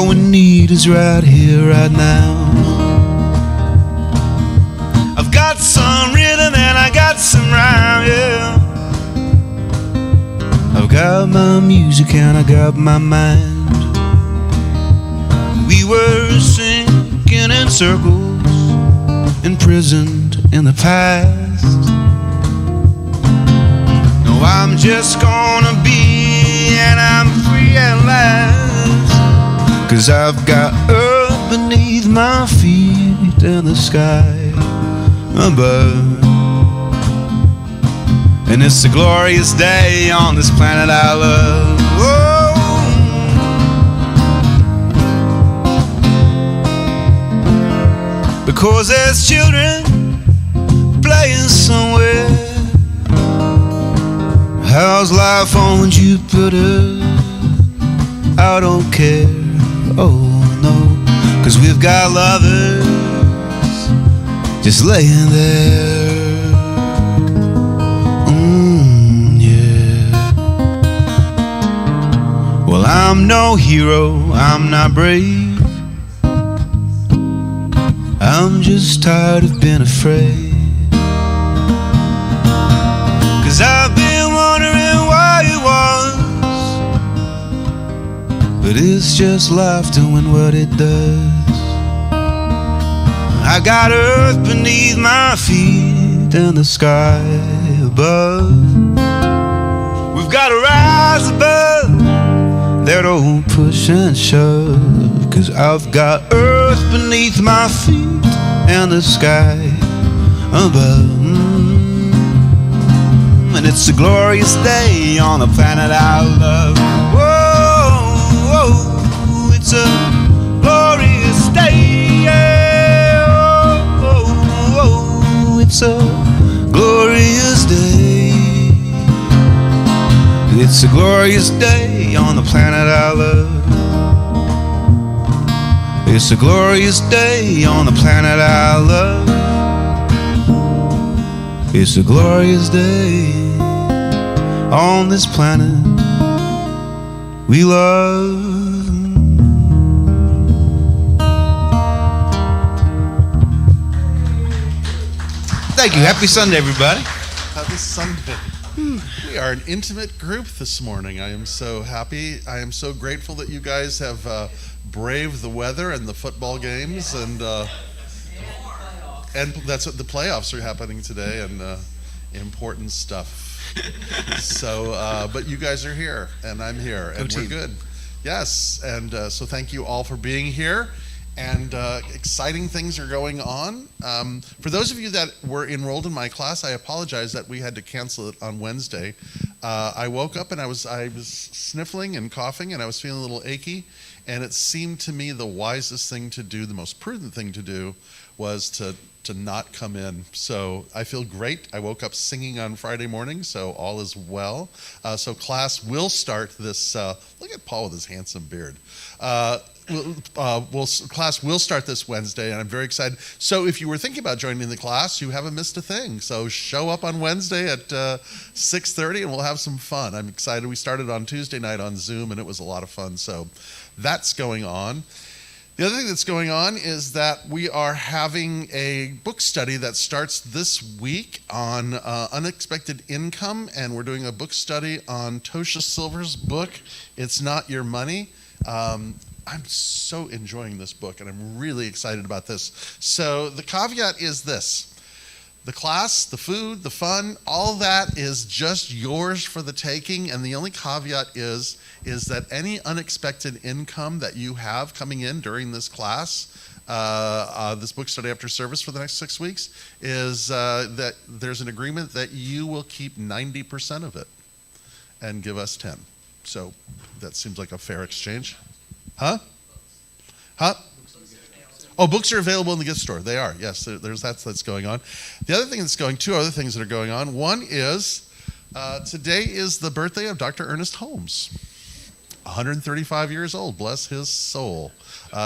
all we need is right here, right now. I've got some rhythm and I got some rhyme, yeah. I've got my music and I got my mind. We were sinking in circles, imprisoned in the past. No, I'm just gonna be, and I'm free at last. 'Cause I've got earth beneath my feet and the sky above. And it's a glorious day on this planet I love. Whoa. Because there's children playing somewhere. How's life on Jupiter? I don't care, oh no. 'Cause we've got lovers just laying there. Yeah. Well, I'm no hero, I'm not brave. I'm just tired of being afraid. 'Cause I've been wondering why it was, but it's just life doing what it does. I got earth beneath my feet and the sky above. We've got to rise above that old push and shove. 'Cause I've got earth beneath my feet and the sky above. And it's a glorious day on the planet I love. Whoa, whoa, it's a glorious day, yeah. Whoa, whoa, it's a glorious day. It's a glorious day on the planet I love. It's a glorious day on the planet I love. It's a glorious day on this planet we love. Thank you. Happy Sunday, everybody. Happy Sunday. We are an intimate group this morning. I am so happy. I am so grateful that you guys have braved the weather and the football games, and that's what the playoffs are happening today, and important stuff. So, but you guys are here, and I'm here, and we're good. Yes, and so thank you all for being here. And exciting things are going on. For those of you that were enrolled in my class, I apologize that we had to cancel it on Wednesday. I woke up and I was sniffling and coughing, and I was feeling a little achy. And it seemed to me the wisest thing to do, the most prudent thing to do, was to not come in. So I feel great. I woke up singing on Friday morning, so all is well. So class will start this. Look at Paul with his handsome beard. Class will start this Wednesday, and I'm very excited. So if you were thinking about joining the class, you haven't missed a thing. So show up on Wednesday at 6:30, and we'll have some fun. I'm excited. We started on Tuesday night on Zoom, and it was a lot of fun. So that's going on. The other thing that's going on is that we are having a book study that starts this week on unexpected income, and we're doing a book study on Tosha Silver's book, It's Not Your Money. I'm so enjoying this book, and I'm really excited about this. So the caveat is this. The class, the food, the fun, all that is just yours for the taking, and the only caveat is that any unexpected income that you have coming in during this class, this book study after service for the next 6 weeks, is that there's an agreement that you will keep 90% of it and give us 10. So that seems like a fair exchange. Huh? Oh, books are available in the gift store. They are, yes. There's that's going on. The other thing that's going, two other things that are going on. One is today is the birthday of Dr. Ernest Holmes, 135 years old. Bless his soul.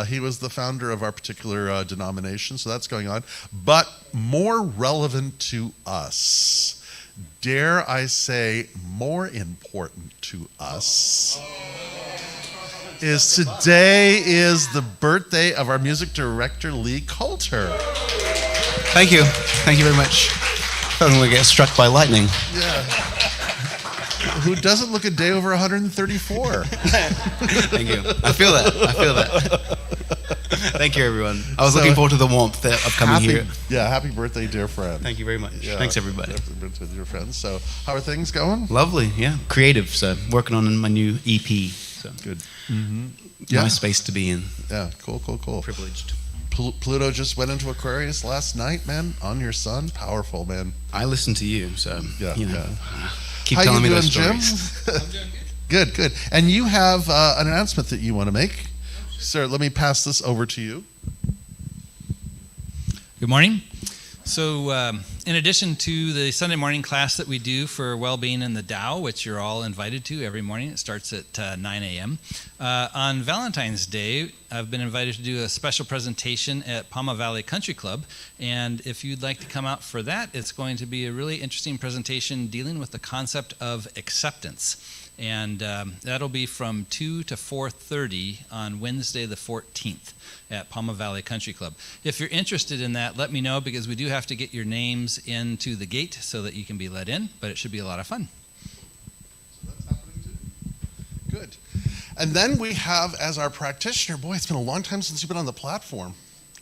He was the founder of our particular denomination, so that's going on. But more relevant to us, dare I say, more important to us, is today is the birthday of our music director, Lee Coulter. Thank you. Thank you very much. I'm going to get struck by lightning. Yeah. Who doesn't look a day over 134? Thank you. I feel that. Thank you, everyone. I was looking forward to the warmth of coming here. Yeah, happy birthday, dear friend. Thank you very much. Yeah, Thanks, everybody. Happy birthday, dear friend. So, how are things going? Lovely, yeah. Creative, so working on my new EP. So Good. Nice space to be in. Yeah, cool. Privileged. Pluto just went into Aquarius last night, man, on your sun. Powerful, man. I listen to you, so, keep How telling me you those doing, stories. Jim? I'm doing good. And you have an announcement that you want to make. Sir, let me pass this over to you. Good morning. So in addition to the Sunday morning class that we do for well-being in the Tao, which you're all invited to every morning, it starts at 9 a.m. On Valentine's Day, I've been invited to do a special presentation at Palma Valley Country Club, and if you'd like to come out for that, it's going to be a really interesting presentation dealing with the concept of acceptance. And that'll be from 2 to 4:30 on Wednesday the 14th at Palma Valley Country Club. If you're interested in that, let me know, because we do have to get your names into the gate so that you can be let in, but it should be a lot of fun. So that's happening too? Good. And then we have, as our practitioner, boy, it's been a long time since you've been on the platform.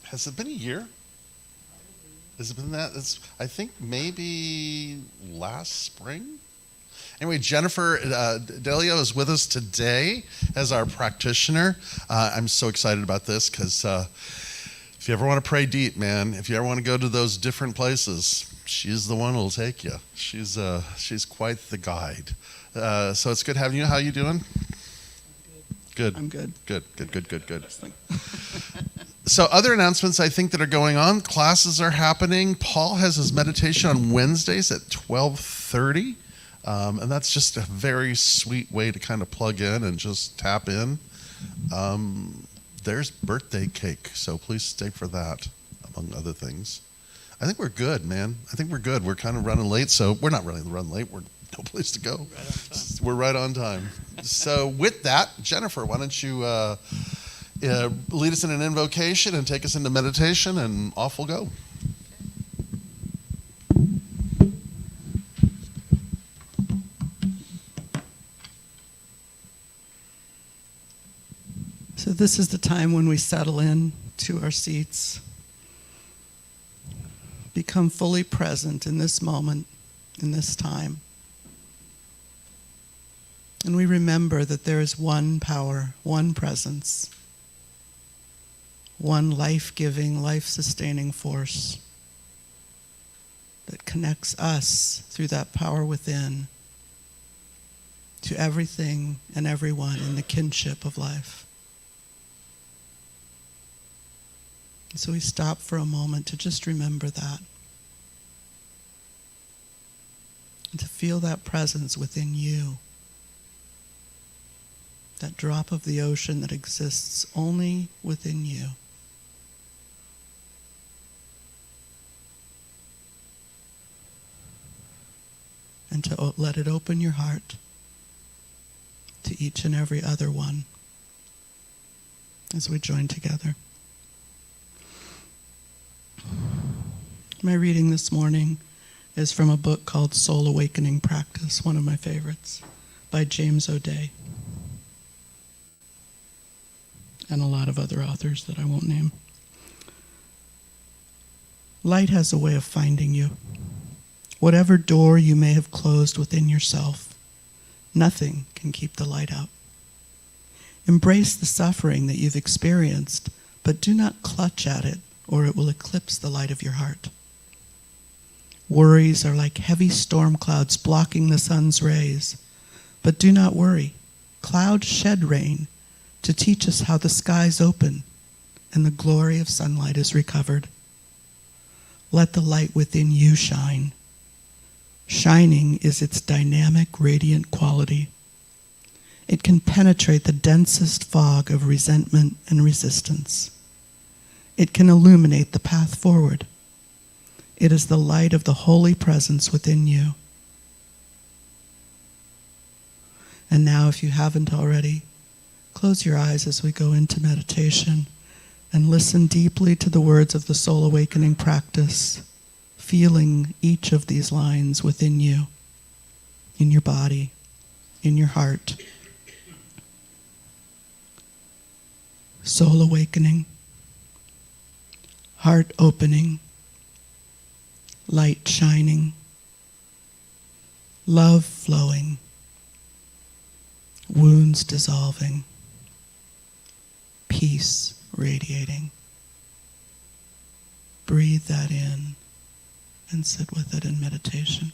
Has it been a year? Has it been that? I think maybe last spring? Anyway, Jennifer Delio is with us today as our practitioner. I'm so excited about this because if you ever want to pray deep, man, if you ever want to go to those different places, she's the one who'll take you. She's quite the guide. So it's good having you. How you doing? Good. I'm good. Good. So other announcements I think that are going on. Classes are happening. Paul has his meditation on Wednesdays at 12:30. And that's just a very sweet way to kind of plug in and just tap in. There's birthday cake, so please stay for that, among other things. I think we're good, man. I think we're good. We're kind of running late, so we're not running late. We're no place to go. We're right on time. So with that, Jennifer, why don't you lead us in an invocation and take us into meditation, and off we'll go. So this is the time when we settle in to our seats, become fully present in this moment, in this time. And we remember that there is one power, one presence, one life-giving, life-sustaining force that connects us through that power within to everything and everyone in the kinship of life. So we stop for a moment to just remember that. And to feel that presence within you. That drop of the ocean that exists only within you. And to let it open your heart to each and every other one as we join together. My reading this morning is from a book called Soul Awakening Practice, one of my favorites, by James O'Day, and a lot of other authors that I won't name. Light has a way of finding you. Whatever door you may have closed within yourself, nothing can keep the light out. Embrace the suffering that you've experienced, but do not clutch at it, or it will eclipse the light of your heart. Worries are like heavy storm clouds blocking the sun's rays. But do not worry. Clouds shed rain to teach us how the skies open and the glory of sunlight is recovered. Let the light within you shine. Shining is its dynamic, radiant quality. It can penetrate the densest fog of resentment and resistance. It can illuminate the path forward. It is the light of the holy presence within you. And now, if you haven't already, Close your eyes as we go into meditation and listen deeply to the words of the soul awakening practice, feeling each of these lines within you, in your body, in your heart. Soul awakening, heart opening, light shining, love flowing, wounds dissolving, peace radiating. Breathe that in and sit with it in meditation.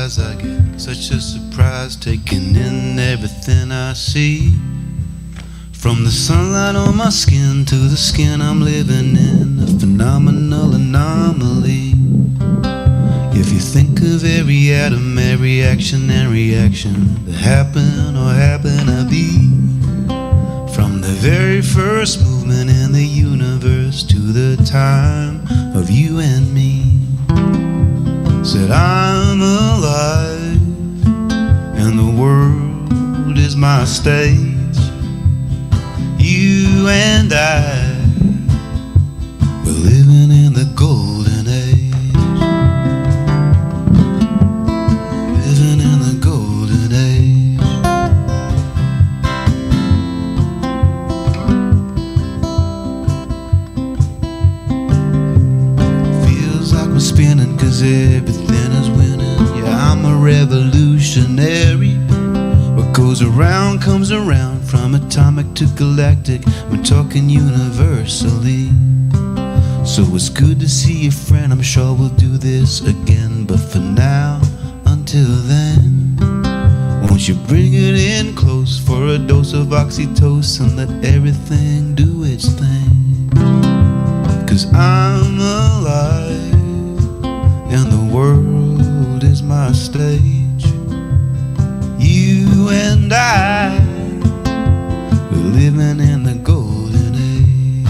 eyes, I get such a surprise taking in everything I see. From the sunlight on my skin to the skin I'm living in, a phenomenal anomaly. If you think of every atom, every action and reaction that happened or happened to be, from the very first movement in the universe to the time of you and me, said I'm alive and the world is my stage. You and I, we're living in the golden age. Living in the golden age. Feels like we're spinning 'cause everything is winning. Yeah, I'm a revolutionary. What goes around comes around, from atomic to galactic. We're talking universally. So it's good to see you, friend. I'm sure we'll do this again. But for now, until then, won't you bring it in close for a dose of oxytocin? Let everything do its thing. 'Cause I'm alive and the world is my stage. You and I, we're living in the golden age.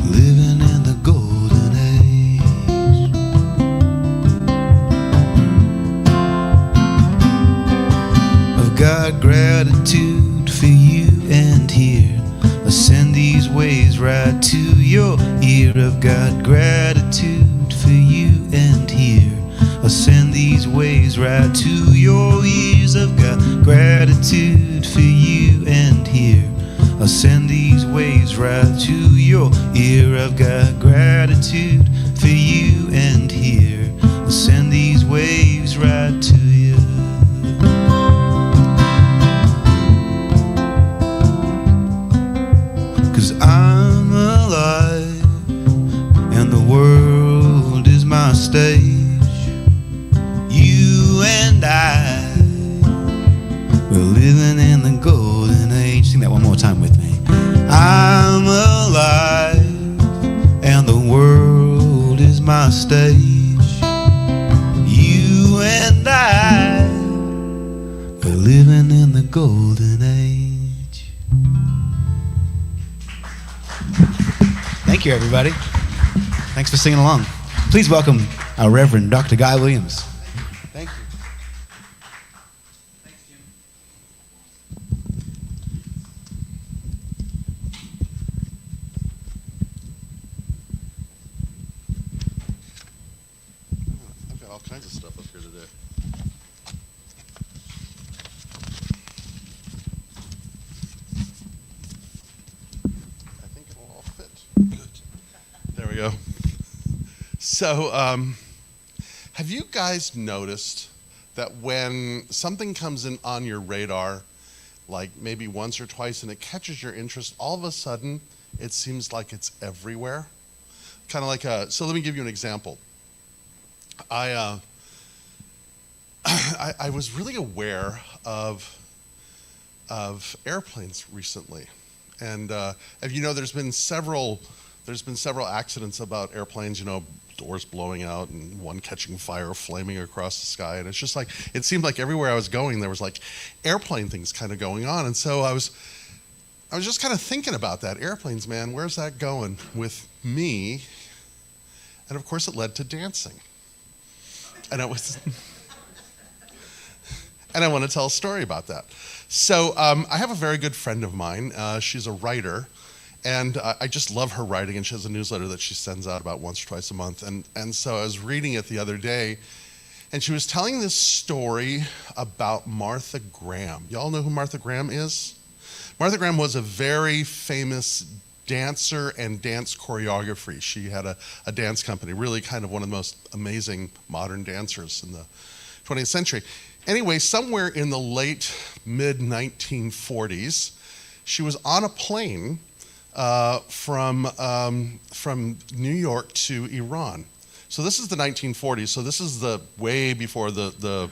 Living in the golden age. I've got gratitude for you and here. I send these waves right to your ear. I've got gratitude for you and here. I send these waves right to your ears. I've got gratitude for you and here. I send these waves right to your ear. I've got gratitude for you and here. I send these waves right to you. 'Cause I'm alive and the world is my stage. You and I, we're living in the golden age. Sing that one more time with me. I'm alive and the world is my stage. You and I, we're living in the golden age. Thank you, everybody. Thanks for singing along. Please welcome our Reverend Dr. Guy Williams. Thank you. Thanks, Jim. I've got all kinds of stuff up here today. I think it'll all fit. Good. There we go. So, have you guys noticed that when something comes in on your radar, like maybe once or twice, and it catches your interest, all of a sudden it seems like it's everywhere? Kind of like so let me give you an example. I was really aware of airplanes recently, and as you know, there's been several accidents about airplanes, you know, doors blowing out and one catching fire, flaming across the sky. And it's just like, it seemed like everywhere I was going, there was like airplane things kind of going on. And so I was just kind of thinking about that. Airplanes, man, where's that going with me? And of course it led to dancing. And I want to tell a story about that. So I have a very good friend of mine. She's a writer. And I just love her writing, and she has a newsletter that she sends out about once or twice a month. And so I was reading it the other day, and she was telling this story about Martha Graham. Y'all know who Martha Graham is? Martha Graham was a very famous dancer and dance choreographer. She had a dance company, really kind of one of the most amazing modern dancers in the 20th century. Anyway, somewhere in the late, mid-1940s, she was on a plane from New York to Iran. So this is the 1940s. So this is the way before the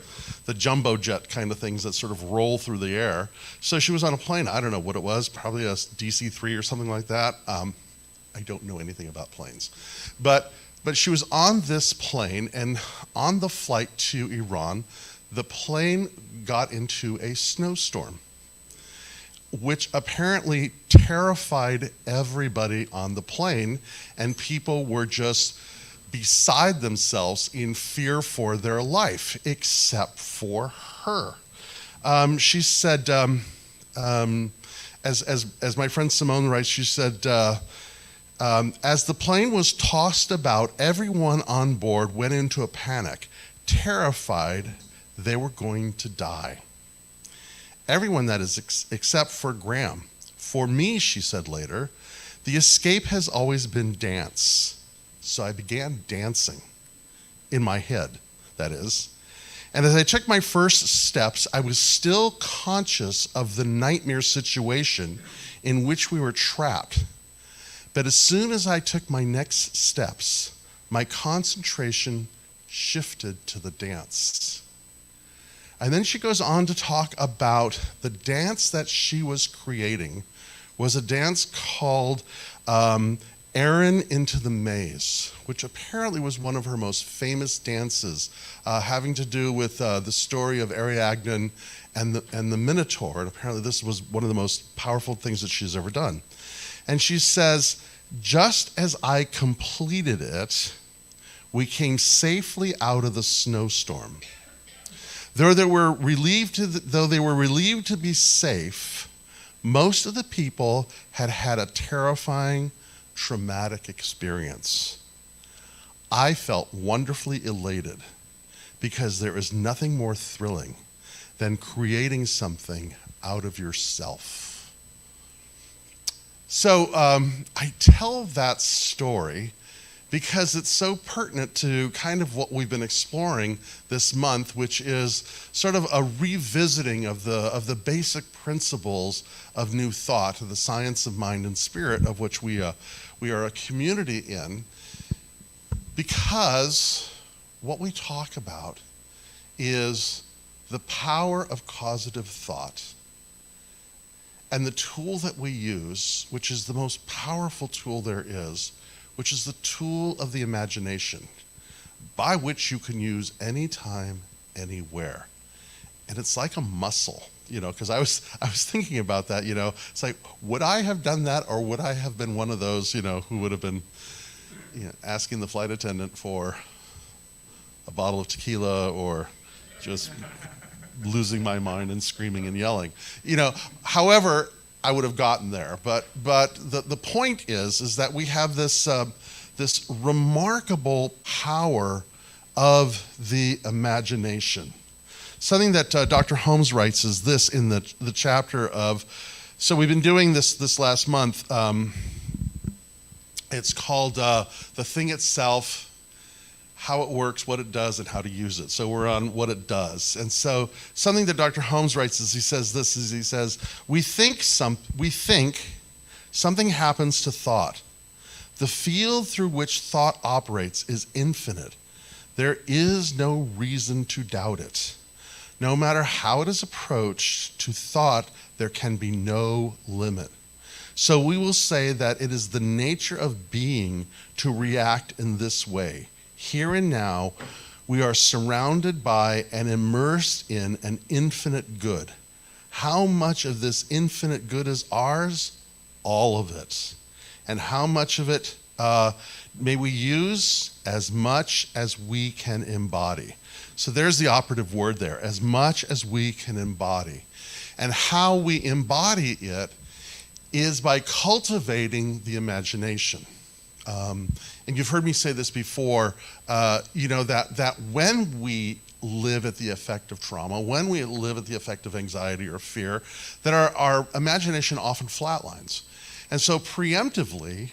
jumbo jet kind of things that sort of roll through the air. So she was on a plane. I don't know what it was, probably a DC-3 or something like that. I don't know anything about planes. But she was on this plane, and on the flight to Iran, the plane got into a snowstorm, which apparently terrified everybody on the plane, and people were just beside themselves in fear for their life, except for her. She said, as my friend Simone writes, she said, as the plane was tossed about, everyone on board went into a panic, terrified they were going to die. Everyone, that is, except for Graham. For me, she said later, the escape has always been dance. So I began dancing, in my head, that is. And as I took my first steps, I was still conscious of the nightmare situation in which we were trapped. But as soon as I took my next steps, my concentration shifted to the dance. And then she goes on to talk about the dance that she was creating was a dance called Aaron into the Maze, which apparently was one of her most famous dances, having to do with the story of Ariadne and the Minotaur. And apparently this was one of the most powerful things that she's ever done. And she says, just as I completed it, we came safely out of the snowstorm. Though they were relieved to be safe, most of the people had had a terrifying, traumatic experience. I felt wonderfully elated because there is nothing more thrilling than creating something out of yourself. So I tell that story because it's so pertinent to kind of what we've been exploring this month, which is sort of a revisiting of the basic principles of New Thought, of the science of mind and spirit, of which we are a community in, because what we talk about is the power of causative thought. And the tool that we use, which is the most powerful tool there is, which is the tool of the imagination, by which you can use anytime, anywhere. And it's like a muscle, because I was thinking about that, it's like, would I have done that, or would I have been one of those, who would have been asking the flight attendant for a bottle of tequila, or just losing my mind and screaming and yelling. However, I would have gotten there. But the point is that we have this remarkable power of the imagination. Something that Dr. Holmes writes is this in the chapter of, so we've been doing this last month. It's called The Thing Itself, How It Works, What It Does, and How to Use It. So we're on what it does. And so something that Dr. Holmes writes is he says, we think something happens to thought. The field through which thought operates is infinite. There is no reason to doubt it. No matter how it is approached, to thought there can be no limit. So we will say that it is the nature of being to react in this way. Here and now, we are surrounded by and immersed in an infinite good. How much of this infinite good is ours? All of it. And how much of it may we use? As much as we can embody. So there's the operative word there, as much as we can embody. And how we embody it is by cultivating the imagination. And you've heard me say this before, that when we live at the effect of trauma, when we live at the effect of anxiety or fear, that our imagination often flatlines. And so preemptively,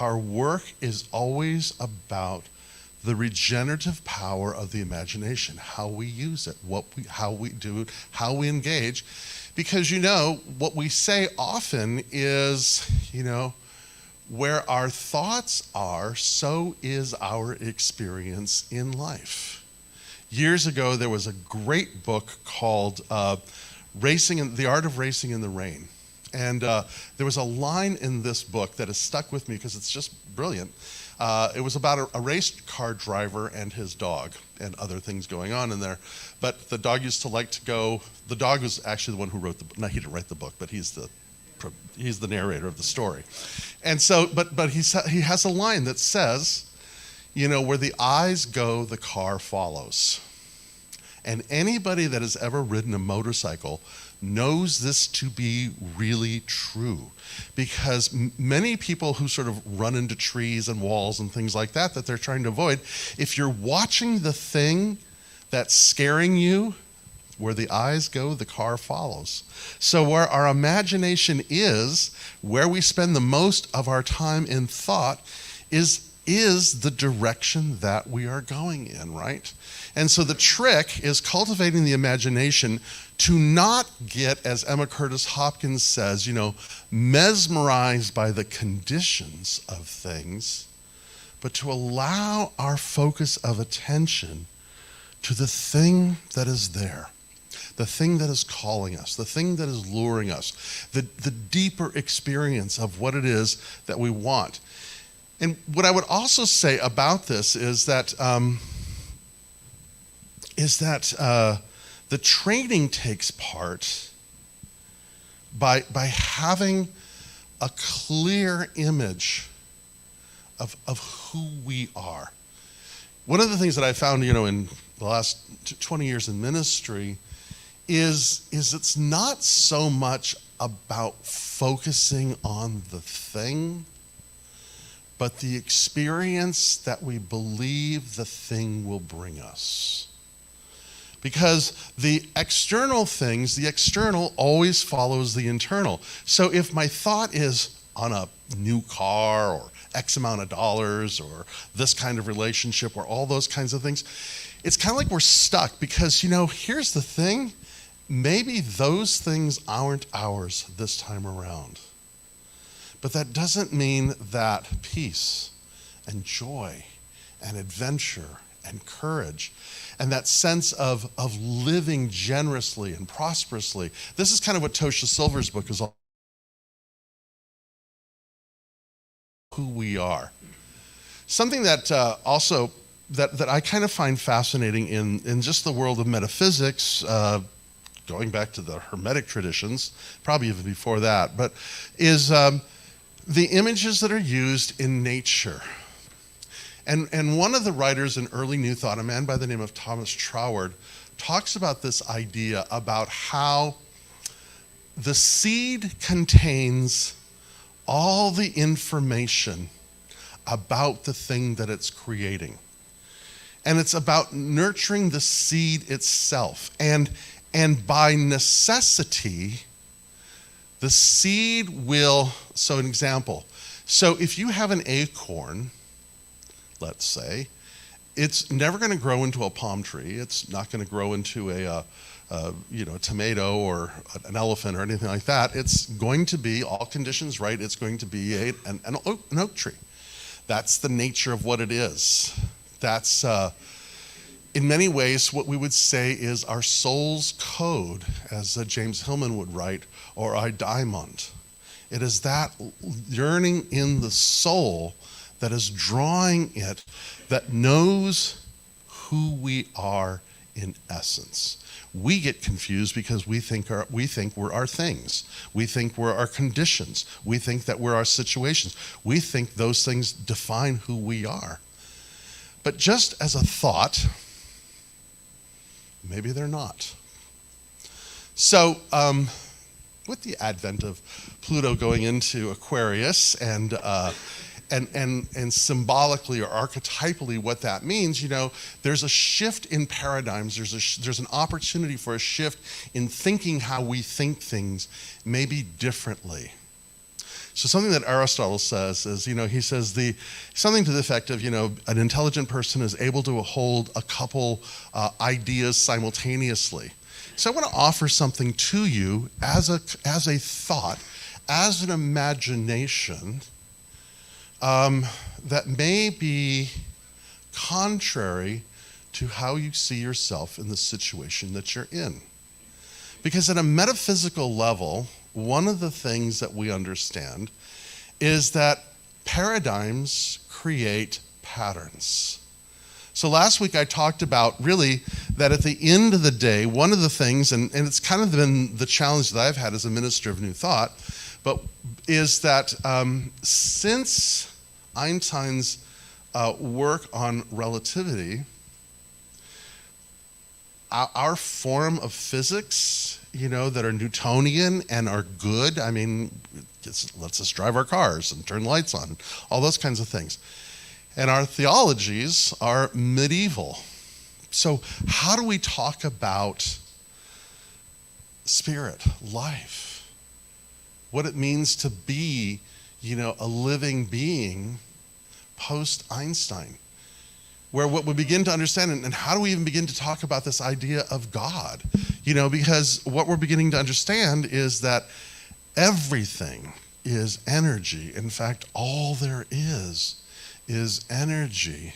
our work is always about the regenerative power of the imagination, how we use it, how we do it, how we engage. Because what we say often is, Where our thoughts are, so is our experience in life. Years ago, there was a great book called The Art of Racing in the Rain. And there was a line in this book that has stuck with me because it's just brilliant. It was about a race car driver and his dog and other things going on in there. But the dog used to like to go, the dog was actually the one who wrote the book. No, he didn't write the book, but he's the narrator of the story. And so, but he has a line that says, where the eyes go, the car follows. And anybody that has ever ridden a motorcycle knows this to be really true, because many people who sort of run into trees and walls and things like that they're trying to avoid, if you're watching the thing that's scaring you, where the eyes go, the car follows. So where our imagination is, where we spend the most of our time in thought, is the direction that we are going in, right? And so the trick is cultivating the imagination to not get, as Emma Curtis Hopkins says, mesmerized by the conditions of things, but to allow our focus of attention to the thing that is there, the thing that is calling us, the thing that is luring us, the deeper experience of what it is that we want. And what I would also say about this is that the training takes part by having a clear image of who we are. One of the things that I found, in the last 20 years in ministry is it's not so much about focusing on the thing, but the experience that we believe the thing will bring us. Because the external things, the external always follows the internal. So if my thought is on a new car or X amount of dollars or this kind of relationship or all those kinds of things, it's kind of like we're stuck because, here's the thing. Maybe those things aren't ours this time around. But that doesn't mean that peace and joy and adventure and courage and that sense of living generously and prosperously. This is kind of what Tosha Silver's book is all about, who we are. Something that also that I kind of find fascinating in just the world of metaphysics, going back to the Hermetic traditions, probably even before that, but is the images that are used in nature. And one of the writers in early New Thought, a man by the name of Thomas Troward, talks about this idea about how the seed contains all the information about the thing that it's creating. And it's about nurturing the seed itself. And by necessity, the seed will, so an example. So if you have an acorn, let's say, it's never going to grow into a palm tree. It's not going to grow into a tomato or an elephant or anything like that. It's going to be, all conditions right, it's going to be an oak tree. That's the nature of what it is. That's, in many ways, what we would say is our soul's code, as James Hillman would write, or our daimon. It is that yearning in the soul that is drawing it, that knows who we are in essence. We get confused because we think we're our things. We think we're our conditions. We think that we're our situations. We think those things define who we are. But just as a thought, maybe they're not. So, with the advent of Pluto going into Aquarius and symbolically or archetypally what that means, there's a shift in paradigms. There's an opportunity for a shift in thinking how we think things maybe differently. So something that Aristotle says is, he says something to the effect of, an intelligent person is able to hold a couple ideas simultaneously. So I want to offer something to you as a thought, as an imagination, that may be contrary to how you see yourself in the situation that you're in. Because at a metaphysical level, one of the things that we understand is that paradigms create patterns. So last week I talked about really that at the end of the day, one of the things, and it's kind of been the challenge that I've had as a minister of New Thought, but is that since Einstein's work on relativity, our form of physics, that are Newtonian and are good, I mean, lets us drive our cars and turn lights on, all those kinds of things. And our theologies are medieval. So how do we talk about spirit, life, what it means to be, a living being post-Einstein? Where what we begin to understand, and how do we even begin to talk about this idea of God? Because what we're beginning to understand is that everything is energy. In fact, all there is energy.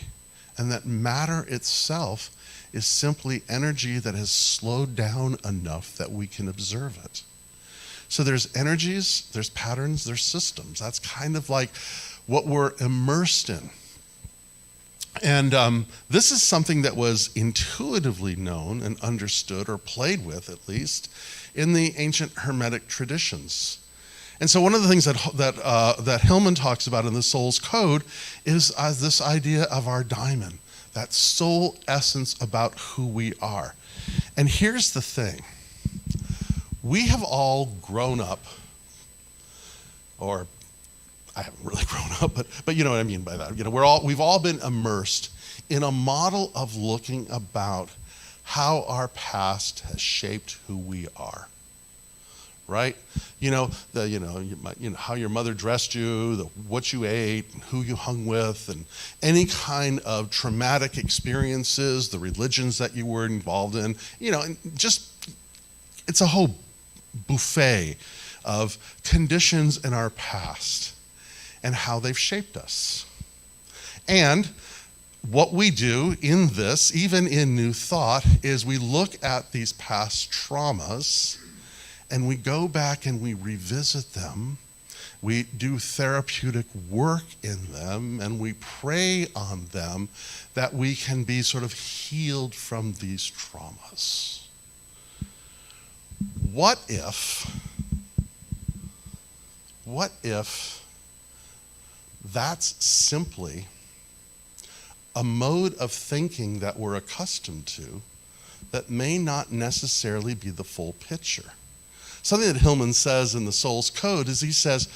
And that matter itself is simply energy that has slowed down enough that we can observe it. So there's energies, there's patterns, there's systems. That's kind of like what we're immersed in. And this is something that was intuitively known and understood, or played with at least, in the ancient Hermetic traditions. And so one of the things that Hillman talks about in the Soul's Code is this idea of our diamond, that soul essence about who we are. And here's the thing. We have all grown up, or I haven't really grown up, but you know what I mean by that. We've all been immersed in a model of looking about how our past has shaped who we are. Right? How your mother dressed you, what you ate, and who you hung with, and any kind of traumatic experiences, the religions that you were involved in, and just, it's a whole buffet of conditions in our past and how they've shaped us. And what we do in this, even in New Thought, is we look at these past traumas and we go back and we revisit them. We do therapeutic work in them and we pray on them that we can be sort of healed from these traumas. What if that's simply a mode of thinking that we're accustomed to that may not necessarily be the full picture? Something that Hillman says in the Soul's Code is he says,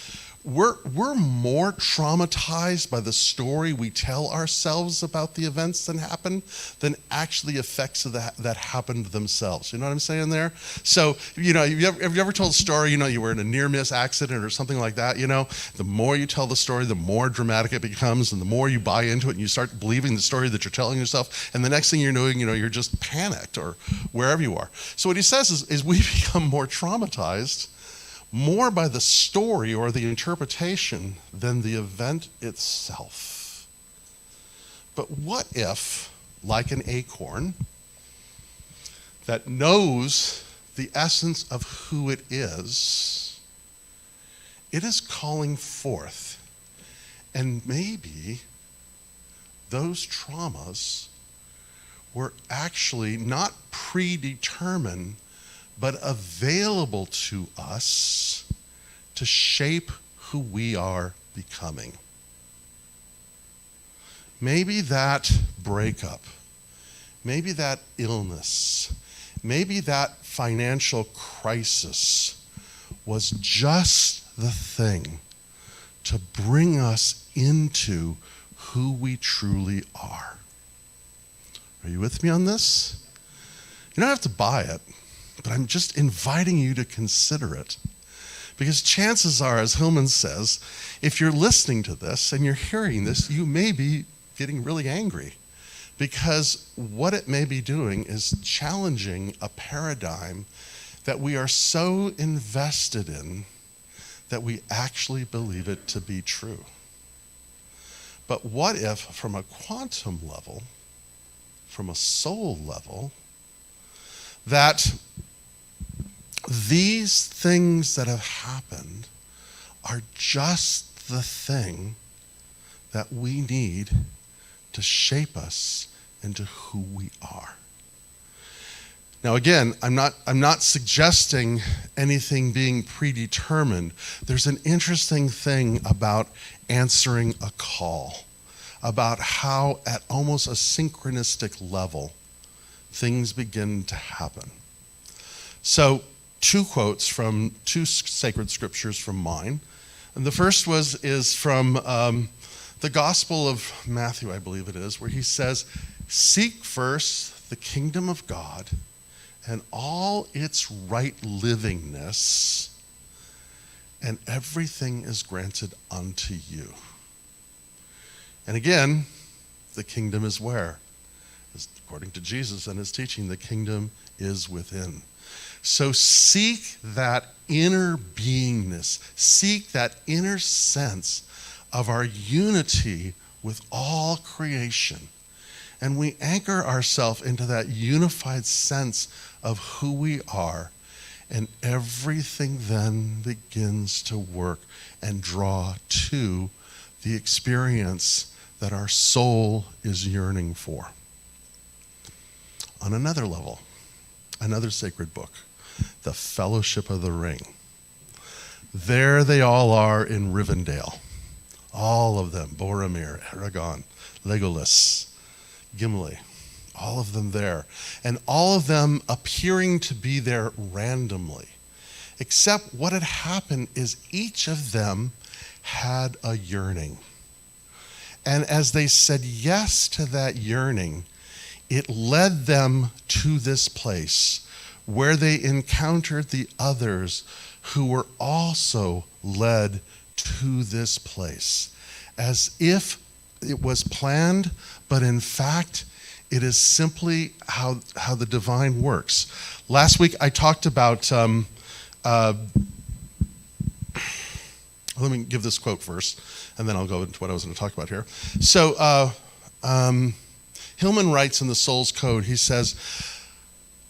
we're more traumatized by the story we tell ourselves about the events that happen than actually effects of that happened themselves. You know what I'm saying there? So, have you ever told a story, you were in a near-miss accident or something like that, the more you tell the story, the more dramatic it becomes, and the more you buy into it and you start believing the story that you're telling yourself, and the next thing you're doing, you're just panicked or wherever you are. So what he says is we become more traumatized more by the story or the interpretation than the event itself. But what if, like an acorn that knows the essence of who it is calling forth, and maybe those traumas were actually not predetermined but available to us to shape who we are becoming. Maybe that breakup, maybe that illness, maybe that financial crisis was just the thing to bring us into who we truly are. Are you with me on this? You don't have to buy it, but I'm just inviting you to consider it. Because chances are, as Hillman says, if you're listening to this and you're hearing this, you may be getting really angry. Because what it may be doing is challenging a paradigm that we are so invested in that we actually believe it to be true. But what if, from a quantum level, from a soul level, that these things that have happened are just the thing that we need to shape us into who we are? Now again, I'm not suggesting anything being predetermined. There's an interesting thing about answering a call, about how at almost a synchronistic level things begin to happen. So 2 quotes from 2 sacred scriptures from mine. And the first is from the Gospel of Matthew, I believe it is, where he says, "Seek first the kingdom of God and all its right livingness, and everything is granted unto you." And again, the kingdom is where? According to Jesus and his teaching, the kingdom is within. So seek that inner beingness, seek that inner sense of our unity with all creation. And we anchor ourselves into that unified sense of who we are, and everything then begins to work and draw to the experience that our soul is yearning for. On another level, another sacred book, The Fellowship of the Ring. There they all are in Rivendell. All of them, Boromir, Aragorn, Legolas, Gimli, all of them there. And all of them appearing to be there randomly. Except what had happened is each of them had a yearning. And as they said yes to that yearning, it led them to this place where they encountered the others who were also led to this place, as if it was planned, but in fact, it is simply how the divine works. Last week I talked about, let me give this quote first, and then I'll go into what I was going to talk about here. So Hillman writes in The Soul's Code, he says,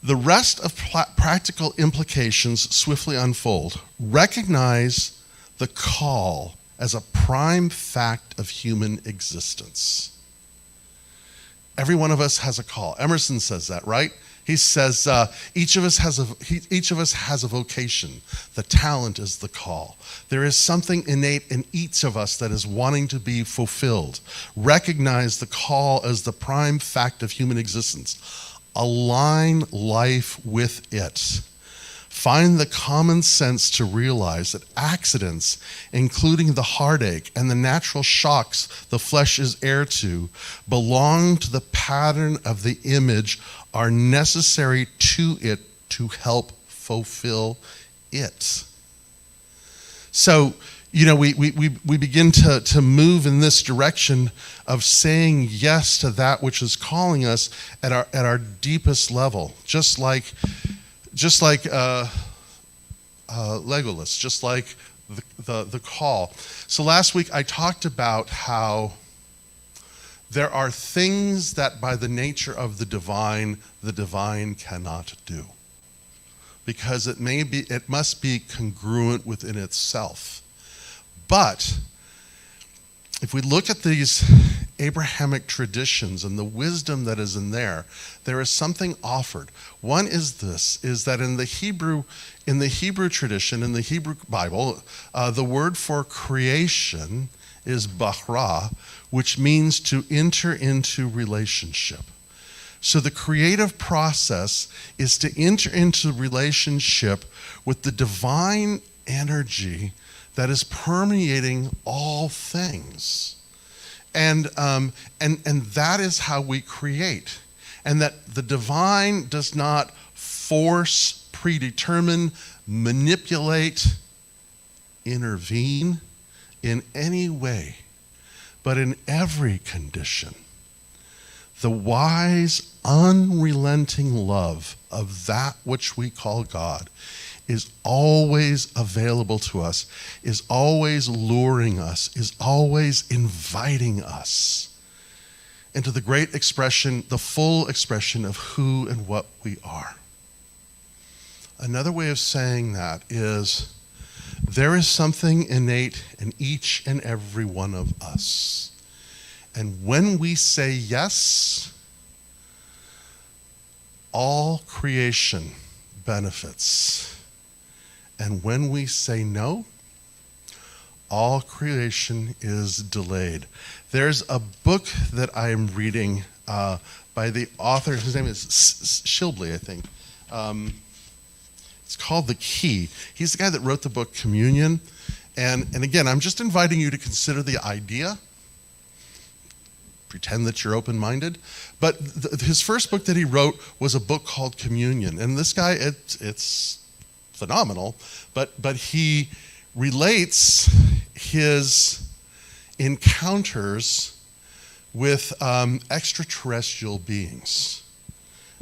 "The rest of practical implications swiftly unfold. Recognize the call as a prime fact of human existence." Every one of us has a call. Emerson says that, right? He says each of us has a vocation. The talent is the call. There is something innate in each of us that is wanting to be fulfilled. Recognize the call as the prime fact of human existence. Align life with it. Find the common sense to realize that accidents, including the heartache and the natural shocks the flesh is heir to, belong to the pattern of the image, are necessary to it to help fulfill it. So, we begin to move in this direction of saying yes to that which is calling us at our deepest level, just like Legolas, just like the call. So last week I talked about how there are things that by the nature of the divine cannot do, because it must be congruent within itself. But if we look at these Abrahamic traditions and the wisdom that is in there is something offered. One is that in the Hebrew tradition, in the Hebrew Bible, the word for creation is bara, which means to enter into relationship. So the creative process is to enter into relationship with the divine energy that is permeating all things. And that is how we create. And that the divine does not force, predetermine, manipulate, intervene in any way, but in every condition. The wise, unrelenting love of that which we call God is always available to us, is always luring us, is always inviting us into the great expression, the full expression of who and what we are. Another way of saying that is there is something innate in each and every one of us. And when we say yes, all creation benefits. And when we say no, all creation is delayed. There's a book that I'm reading by the author, his name is Shilbley, I think. It's called The Key. He's the guy that wrote the book Communion. And again, I'm just inviting you to consider the idea. Pretend that you're open-minded. But his first book that he wrote was a book called Communion. And this guy, it's phenomenal, but he relates his encounters with extraterrestrial beings.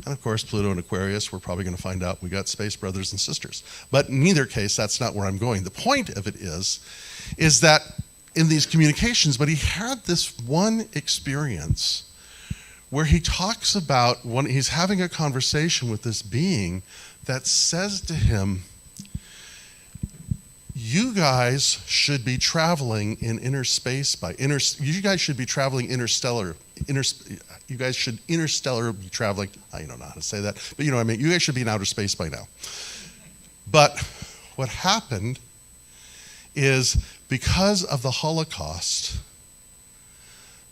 And of course, Pluto and Aquarius, we're probably going to find out we got space brothers and sisters. But in either case, that's not where I'm going. The point of it is that in these communications, but he had this one experience where he talks about when he's having a conversation with this being that says to him, you guys should be traveling in inner space you guys should be traveling interstellar. You guys should interstellar be traveling. I don't know how to say that, but you know what I mean. You guys should be in outer space by now. But what happened is because of the Holocaust,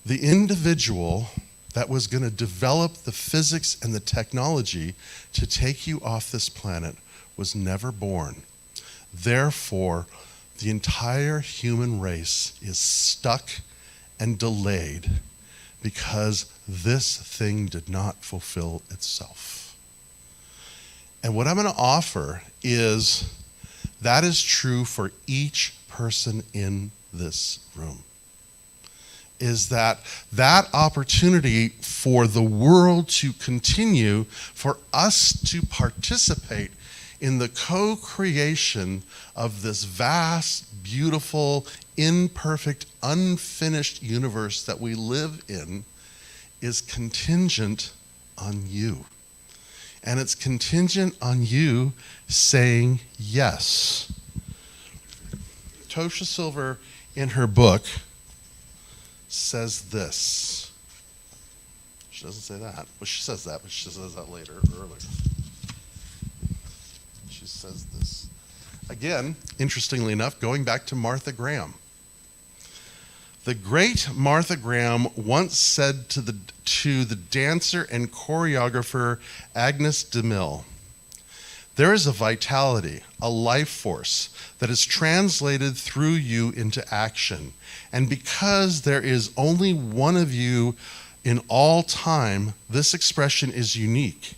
the individual that was going to develop the physics and the technology to take you off this planet was never born. Therefore, the entire human race is stuck and delayed because this thing did not fulfill itself. And what I'm going to offer is that is true for each person in this room. Is that opportunity for the world to continue, for us to participate in the co-creation of this vast, beautiful, imperfect, unfinished universe that we live in is contingent on you. And it's contingent on you saying yes. Tosha Silver, in her book, says this. She doesn't say that. Well, she says that, but she says that later, earlier. She says this. Again, interestingly enough, going back to Martha Graham. The great Martha Graham once said to the dancer and choreographer Agnes DeMille, there is a vitality, a life force that is translated through you into action. And because there is only one of you in all time, this expression is unique.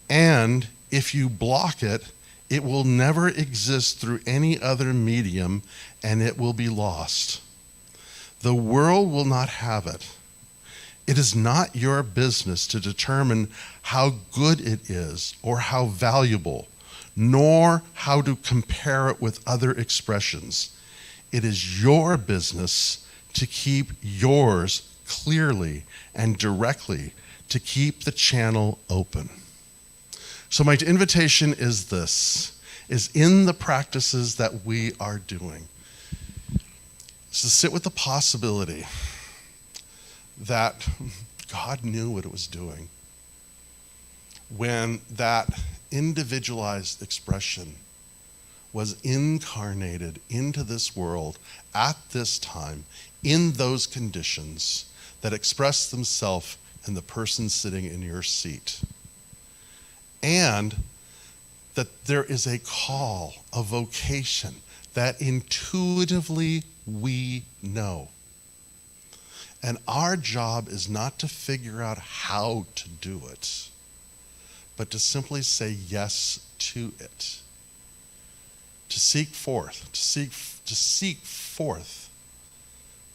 And if you block it, it will never exist through any other medium, and it will be lost. The world will not have it. It is not your business to determine how good it is or how valuable, nor how to compare it with other expressions. It is your business to keep yours clearly and directly, to keep the channel open. So my invitation is this, is in the practices that we are doing, is to sit with the possibility that God knew what it was doing when that individualized expression was incarnated into this world at this time in those conditions that express themselves in the person sitting in your seat. And that there is a call, a vocation that intuitively we know. And our job is not to figure out how to do it, but to simply say yes to it. To seek forth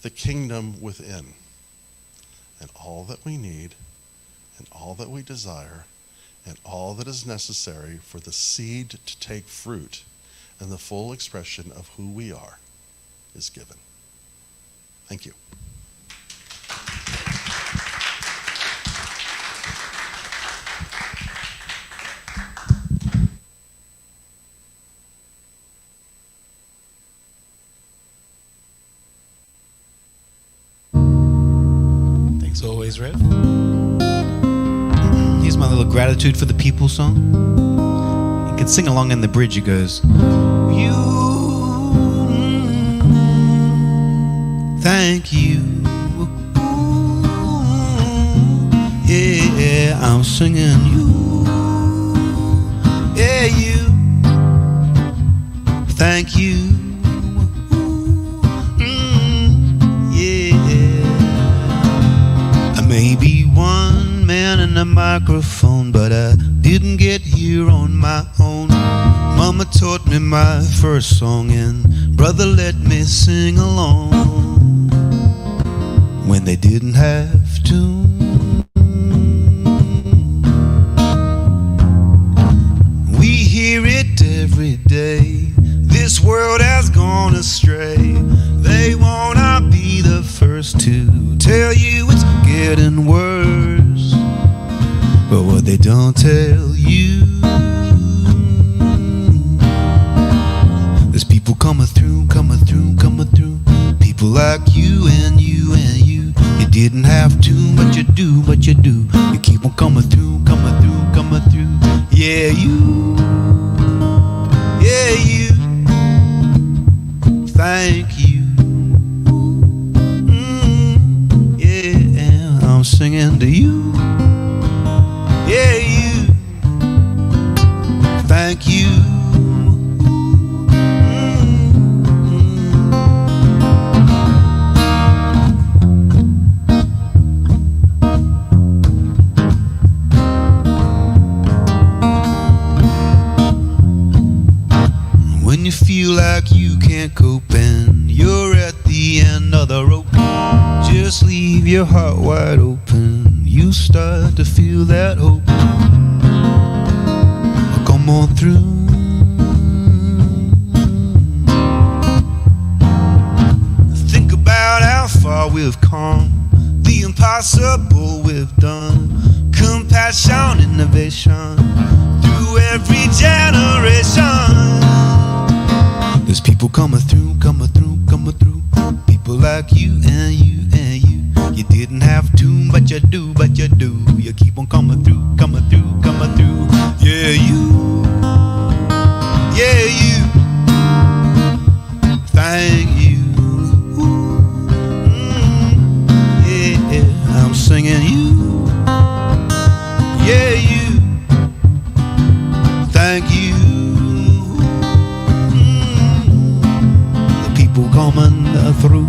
the kingdom within. And all that we need and all that we desire and all that is necessary for the seed to take fruit and the full expression of who we are is given. Thank you. Thanks always, Rev. Here's my little gratitude for the people song. You can sing along in the bridge. It goes, you, thank you. Yeah, I'm singing you. Yeah, you. Thank you. Maybe one man and a microphone, but I didn't get here on my own. Mama taught me my first song, and brother let me sing along when they didn't have to. We hear it every day. This world has gone astray. They wanna be the first to tell you it's getting worse, but what they don't tell you, there's people coming through, coming through, coming through. People like you and you and you. You didn't have to, but you do, but you do. You keep on coming through, coming through, coming through. Yeah, you. Yeah, you. Thank you. I'm singing to you. Yeah, you. Thank you. When you feel like you can't cope and you're at the end of the rope, just leave your heart wide open. You start to feel that hope. Come on through. Think about how far we've come, the impossible we've done. Compassion, innovation, through every generation. There's people coming through, coming through, coming through. People like you and you and you. You didn't have to, but you do, but you do. You keep on coming through, coming through, coming through. Yeah, you. Yeah, you. Thank you. Yeah, I'm singing you. Yeah, you. Thank you. The people coming through.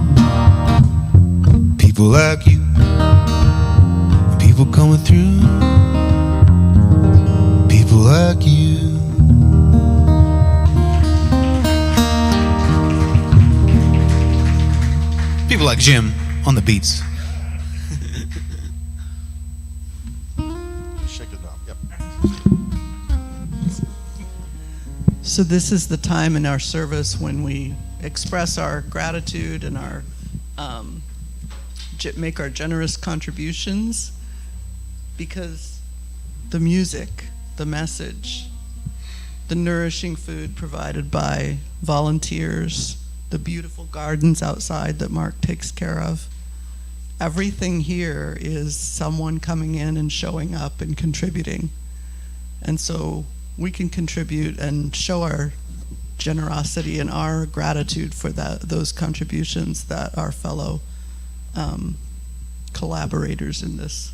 People like you, people coming through, people like you. People like Jim on the beats. Shake it up. Yep. So this is the time in our service when we express our gratitude and our make our generous contributions, because the music, the message, the nourishing food provided by volunteers, the beautiful gardens outside that Mark takes care of, everything here is someone coming in and showing up and contributing. And so we can contribute and show our generosity and our gratitude for those contributions that our fellow collaborators in this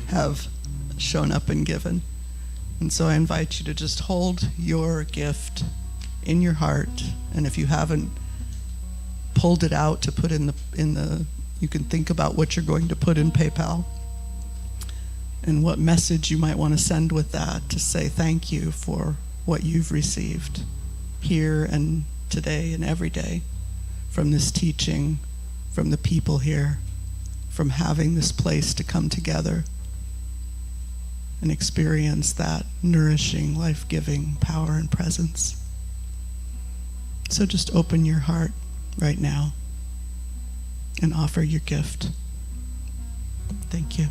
have shown up and given. And so I invite you to just hold your gift in your heart, and if you haven't pulled it out to put in the you can think about what you're going to put in PayPal and what message you might want to send with that to say thank you for what you've received here and today and every day from this teaching, from the people here, from having this place to come together. and experience that nourishing, life-giving power and presence. So just open your heart right now and offer your gift. Thank you.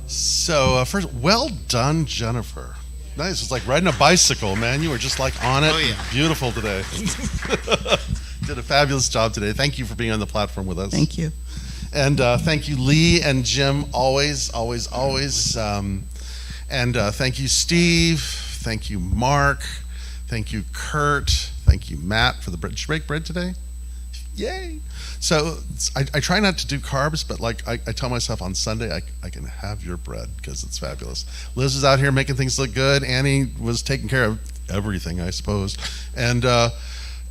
So first, well done, Jennifer. Nice. It's like riding a bicycle, man. You were just like on it. Oh, yeah. Beautiful today. Did a fabulous job today. Thank you for being on the platform with us. Thank you. And thank you, Lee and Jim, always. And thank you, Steve. Thank you, Mark. Thank you, Kurt. Thank you, Matt, for the bread. Did you break bread today? Yay. So I try not to do carbs, but like I tell myself on Sunday, I can have your bread because it's fabulous. Liz was out here making things look good. Annie was taking care of everything, I suppose. And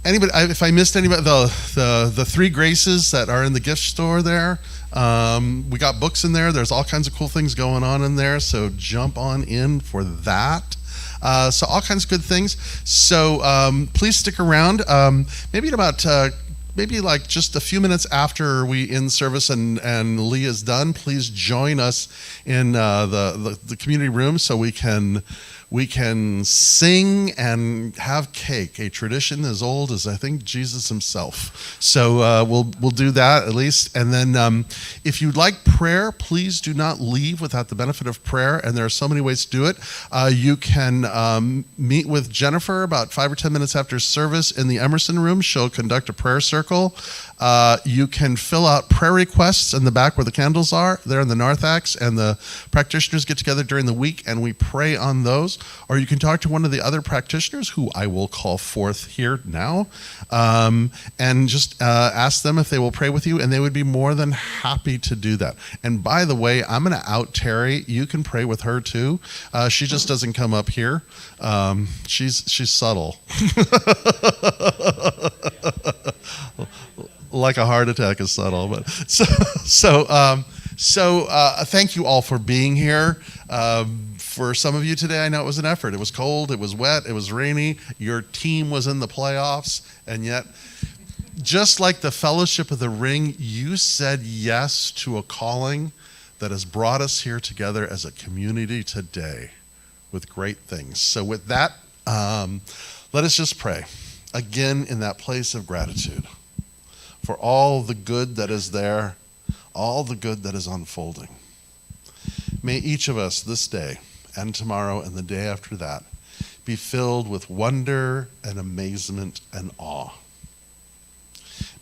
anybody, if I missed anybody, the three graces that are in the gift store there, we got books in there. There's all kinds of cool things going on in there. So jump on in for that. So all kinds of good things. So please stick around. Maybe in about maybe like just a few minutes after we end service and Lee is done, please join us in the community room so we can sing and have cake, a tradition as old as I think Jesus himself. So we'll do that at least. And then if you'd like prayer, please do not leave without the benefit of prayer. And there are so many ways to do it. You can meet with Jennifer about 5 or 10 minutes after service in the Emerson room. She'll conduct a prayer circle. You can fill out prayer requests in the back where the candles are, there in the narthex, and the practitioners get together during the week and we pray on those. Or you can talk to one of the other practitioners, who I will call forth here now, and just ask them if they will pray with you, and they would be more than happy to do that. And by the way, I'm going to out Terry. You can pray with her too. She just doesn't come up here. She's subtle. Like a heart attack is subtle, but so thank you all for being here. For some of you today, I know it was an effort. It was cold, it was wet, it was rainy. Your team was in the playoffs, and yet, just like the Fellowship of the Ring, you said yes to a calling that has brought us here together as a community today with great things. So with that, let us just pray again in that place of gratitude for all the good that is there, all the good that is unfolding. May each of us this day and tomorrow and the day after that be filled with wonder and amazement and awe.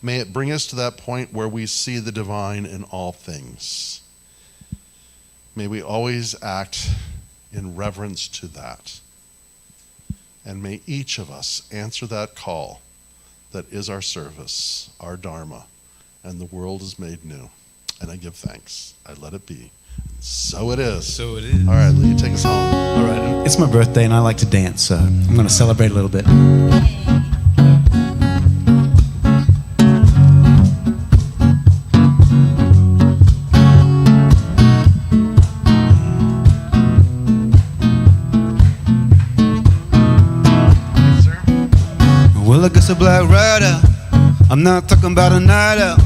May it bring us to that point where we see the divine in all things. May we always act in reverence to that. And may each of us answer that call that is our service, our Dharma, and the world is made new. And I give thanks. I let it be. So it is. So it is. All right, Lee, take us home. All right. It's my birthday and I like to dance, so I'm going to celebrate a little bit. Well, I guess a black rider. I'm not talking about a night out.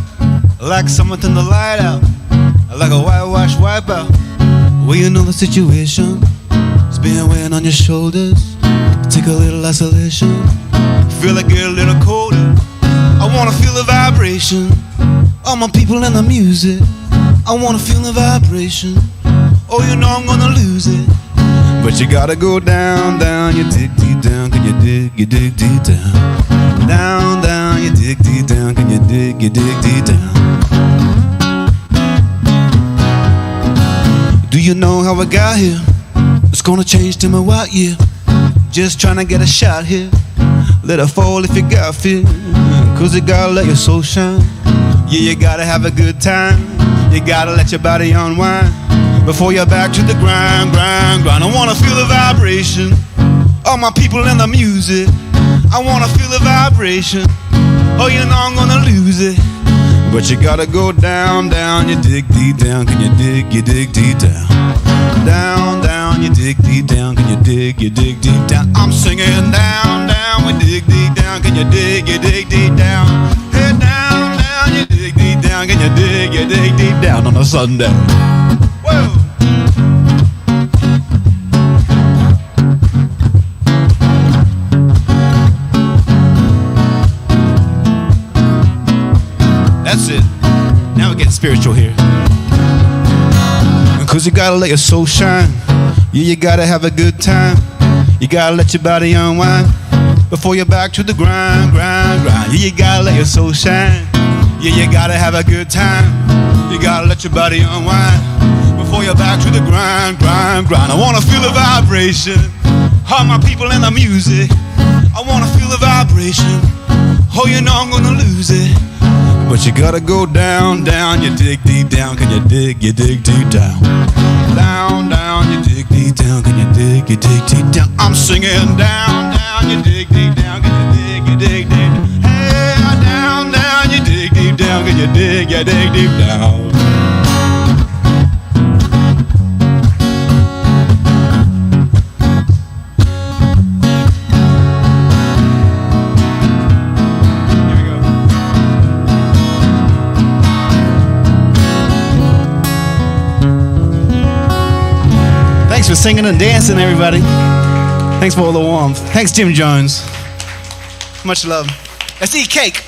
Like someone turn the light out. Like a whitewash wipeout. Well, you know the situation. It's being weighing on your shoulders. Take a little isolation. Feel it get a little colder. I wanna feel the vibration. All my people and the music. I wanna feel the vibration. Oh, you know I'm gonna lose it. But you gotta go down, down, you dig deep down, can you dig deep down. Down, down, you dig deep down, can you dig deep down. Do you know how I got here? It's gonna change to my what year? Just trying to get a shot here. Let it fall if you got fear, cause you gotta let your soul shine. Yeah, you gotta have a good time. You gotta let your body unwind before you're back to the grind, grind, grind. I wanna feel the vibration. All my people and the music. I wanna feel the vibration. Oh, you're not gonna lose it. But you gotta go down, down, you dig deep down. Can you dig deep down? Down, down, you dig deep down. Can you dig deep down? I'm singing down, down, we dig deep down. Can you dig deep down? Hey, down, down, you dig deep down. Can you dig deep down on a Sunday? Whoa! That's it. Now we're getting spiritual here. Cause you gotta let your soul shine. Yeah, you gotta have a good time. You gotta let your body unwind before you're back to the grind, grind, grind. Yeah, you gotta let your soul shine. Yeah, you gotta have a good time. You gotta let your body unwind before you're back to the grind, grind, grind. I wanna feel the vibration. All my people and the music. I wanna feel the vibration. Oh, you know I'm gonna lose it. But you gotta go down, down, you dig deep down. Can you dig deep down? Down, down, you dig deep down. Can you dig deep down? I'm singing down, down, you dig deep down. Can you dig deep down? Hey, down, down, you dig deep down. Can you dig deep down? Thanks for singing and dancing, everybody. Thanks for all the warmth. Thanks, Jim Jones. Much love. Let's eat cake.